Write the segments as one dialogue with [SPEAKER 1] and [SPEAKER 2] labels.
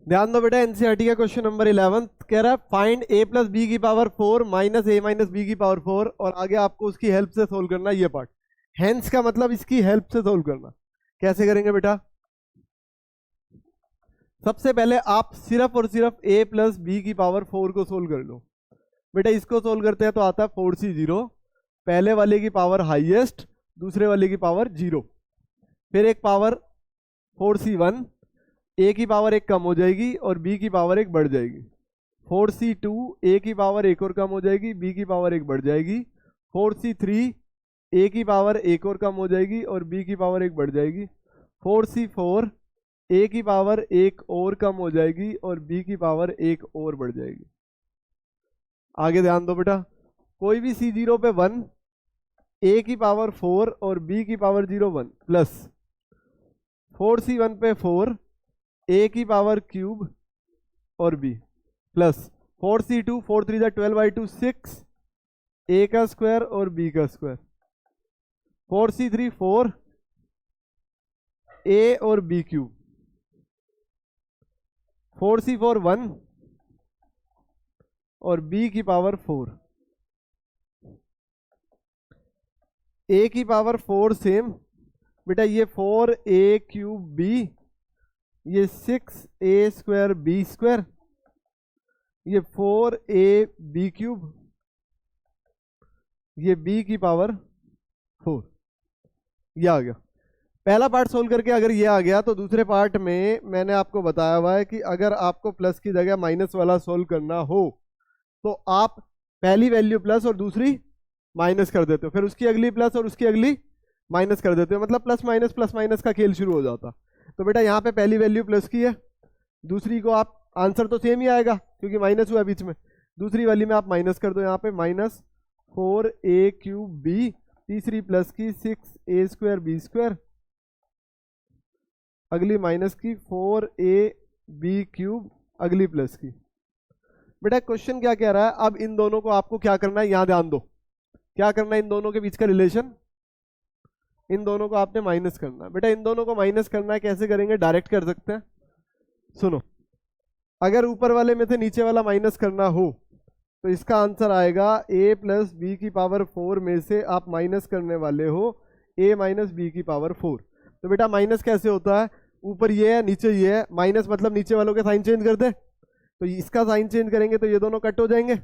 [SPEAKER 1] ध्यान दो बेटा, एनसीईआरटी का क्वेश्चन नंबर 11 कह रहा है फाइंड a प्लस बी की power 4 minus a minus B की पावर 4, और आगे आपको उसकी हेल्प से सोल्व करना है ये पार्ट। हेंस का मतलब इसकी हेल्प से सोल्व करना। कैसे करेंगे बेटा? सबसे पहले आप सिर्फ और सिर्फ a प्लस बी की पावर 4 को सोल्व कर लो बेटा। इसको सोल्व करते हैं तो आता है 4c0, पहले वाले की पावर हाईएस्ट, दूसरे वाले की पावर 0, फिर एक पावर 4c1, a की पावर एक कम हो जाएगी और b की पावर एक बढ़ जाएगी। 4c2, a की पावर एक और कम हो जाएगी, b की पावर एक बढ़ जाएगी। 4c3, a की पावर एक और कम हो जाएगी और b की पावर एक बढ़ जाएगी। 4c4, a की पावर एक और कम हो जाएगी और b की पावर एक और बढ़ जाएगी। आगे ध्यान दो बेटा, कोई भी c0 पे 1, a की पावर 4 और b की पावर 0 1, प्लस 4c1 पे 4, a की पावर क्यूब और b, प्लस 4c2, 4 3 12/2 6, a का स्क्वायर और b का स्क्वायर। 4c3 4, a और b क्यूब। 4c4 1 और b की पावर 4। a की पावर 4 सेम बेटा, ये 4a क्यूब b, ये 6a स्क्वायर b स्क्वायर, ये 4a b क्यूब, ये b की पावर 4। ये आ गया पहला पार्ट सोल्व करके। अगर ये आ गया तो दूसरे पार्ट में मैंने आपको बताया हुआ है कि अगर आपको प्लस की जगह माइनस वाला सोल्व करना हो तो आप पहली वैल्यू प्लस और दूसरी माइनस कर देते हो, फिर उसकी अगली प्लस और उसकी अगली माइनस कर देते हो, मतलब प्लस माइनस का खेल शुरू हो जाता। तो बेटा यहाँ पे पहली वैल्यू प्लस की है, दूसरी को आप आंसर तो सेम ही आएगा क्योंकि माइनस हुआ बीच में, दूसरी वाली में आप माइनस कर दो, यहाँ पे माइनस 4a क्यूब b, तीसरी प्लस की 6a स्क्वायर b स्क्वायर, अगली माइनस की 4a b क्यूब, अगली प्लस की। बेटा क्वेश्चन क्या कह रहा है, अब इन दोनों को आपको क्या करना है, यहां ध्यान दो क्या करना है, इन दोनों के बीच का रिलेशन, इन दोनों को आपने माइनस करना है। बेटा इन दोनों को माइनस करना है, कैसे करेंगे, डायरेक्ट कर सकते हैं। सुनो, अगर ऊपर वाले में से नीचे वाला माइनस करना हो तो इसका आंसर आएगा a प्लस बी की पावर 4 में से आप माइनस करने वाले हो a माइनस बी की पावर 4। तो बेटा माइनस कैसे होता है, ऊपर ये है नीचे ये है, माइनस मतलब नीचे वालों के साइन चेंज कर दे, तो इसका साइन चेंज करेंगे तो ये दोनों कट हो जाएंगे,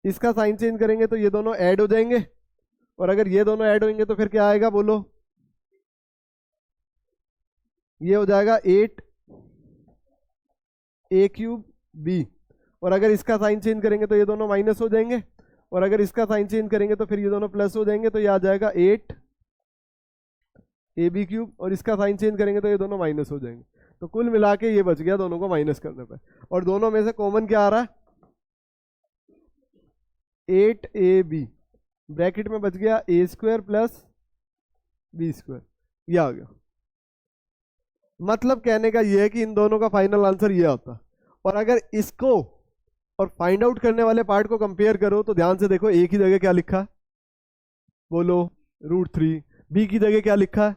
[SPEAKER 1] इसका साइन चेंज करेंगे तो ये दोनों ऐड हो जाएंगे, और अगर ये दोनों ऐड होंगे तो फिर क्या आएगा बोलो, ये हो जाएगा 8a क्यूब b, और अगर इसका साइन चेंज करेंगे तो ये दोनों माइनस हो जाएंगे, और अगर इसका साइन चेंज करेंगे तो फिर ये दोनों प्लस हो जाएंगे, तो ये आ जाएगा 8ab क्यूब, और इसका साइन चेंज करेंगे तो ये दोनों माइनस हो जाएंगे। तो कुल मिला के ये बच गया दोनों को माइनस करने पर, और दोनों में से कॉमन क्या आ रहा है, 8ab, ब्रैकेट में बच गया a square plus b square, ये आ गया। मतलब कहने का ये है कि इन दोनों का फाइनल आंसर ये आता। और अगर इसको और फाइंड आउट करने वाले पार्ट को कंपेयर करो तो ध्यान से देखो, ए की जगह क्या लिखा है बोलो, √3, बी की जगह क्या लिखा है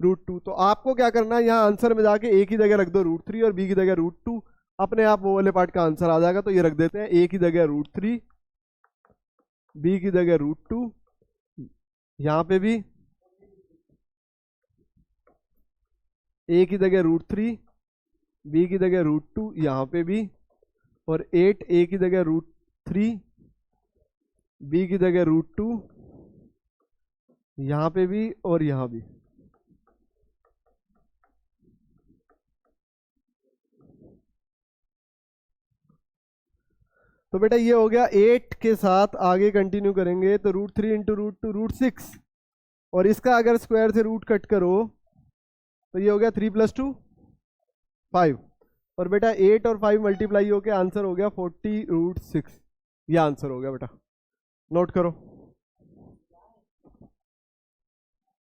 [SPEAKER 1] √2। तो आपको क्या करना है, यहाँ आंसर में जाके ए की जगह रख दो √3 और बी की जगह √2, अपने आप वो वाले पार्ट का आंसर आ जाएगा। तो ये रख देते हैं, ए की जगह √3, बी की जगह √2, यहाँ पे भी ए की जगह √3, बी की जगह √2, यहाँ पे भी, और 8 ए की जगह √3, बी की जगह √2, यहाँ पे भी और यहाँ भी। तो बेटा ये हो गया, 8 के साथ आगे कंटिन्यू करेंगे तो √3 इंटू √2 √6, और इसका अगर स्क्वायर से रूट कट करो तो ये हो गया 3 + 2 5, और बेटा 8 और 5 मल्टीप्लाई होके आंसर हो गया 40 √6। ये आंसर हो गया बेटा, नोट करो।